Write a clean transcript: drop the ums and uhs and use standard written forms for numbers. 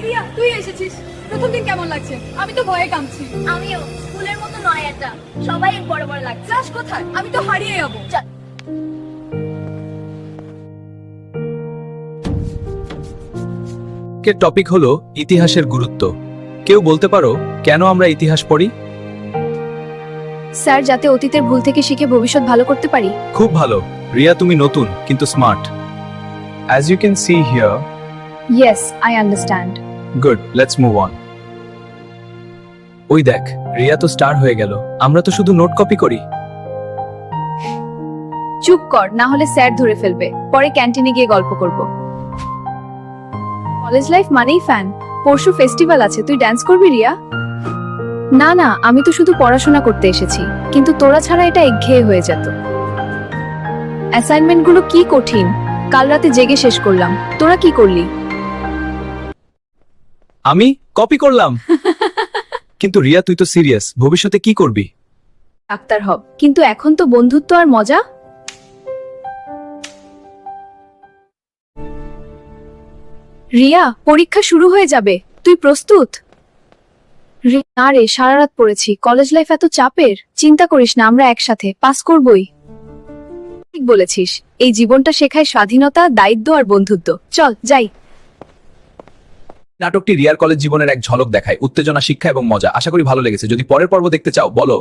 রিয়া, তুই এসেছিস। প্রথম দিন কেমন লাগছে? আমি তো ভয়ে কাঁপছি। আমিও। স্কুলের মতো নয় এটা, সবাই বড় বড় লাগছে। ক্লাস কোথায়? আমি তো হারিয়ে যাবো। চল। আজকের টপিক হলো ইতিহাসের গুরুত্ব। কেউ বলতে পারো কেন আমরা ইতিহাস পড়ি? স্যার, যাতে অতীতের ভুল থেকে শিখে ভবিষ্যৎ ভালো করতে পারি। খুব ভালো রিয়া, তুমি নতুন কিন্তু smart. As you can see here, yes, I understand. good, let's move on. ওই দেখ, রিয়া তো স্টার হয়ে গেল। আমরা তো শুধু নোট কপি করি। চুপ কর, না হলে স্যার ধরে ফেলবে। পরে ক্যান্টিনে গিয়ে গল্প করব। কলেজ লাইফ মানেই ফ্যান। পরশু ফেস্টিভ্যাল আছে, তুই ডান্স করবি রিয়া? না না, আমি তো শুধু পড়াশোনা করতে এসেছি। কিন্তু তোরা ছাড়া এটা একঘেয়ে হয়ে যেত। অ্যাসাইনমেন্টগুলো কি কঠিন। কাল রাতে জেগে শেষ করলাম। তোরা কি করলি? আমি কপি করলাম। কিন্তু রিয়া, তুই তো সিরিয়াস। ভবিষ্যতে কি করবি? ডাক্তার হব। কিন্তু এখন তো বন্ধুত্ব আর মজা। রিয়া, পরীক্ষা শুরু হয়ে যাবে, তুই প্রস্তুত? না রে, সারা রাত পড়েছি। কলেজ লাইফ এত চাপের। চিন্তা করিস না, আমরা একসাথে পাস করবই। ঠিক বলেছিস, এই জীবনটা শেখায় স্বাধীনতা, দায়িত্ব আর বন্ধুত্ব। চল যাই। নাটকটি রিয়ার কলেজ জীবনের এক ঝলক দেখায়, উত্তেজনা, শিক্ষা এবং মজা। আশা করি ভালো লেগেছে। যদি পরের পর্ব দেখতে চাও বলো।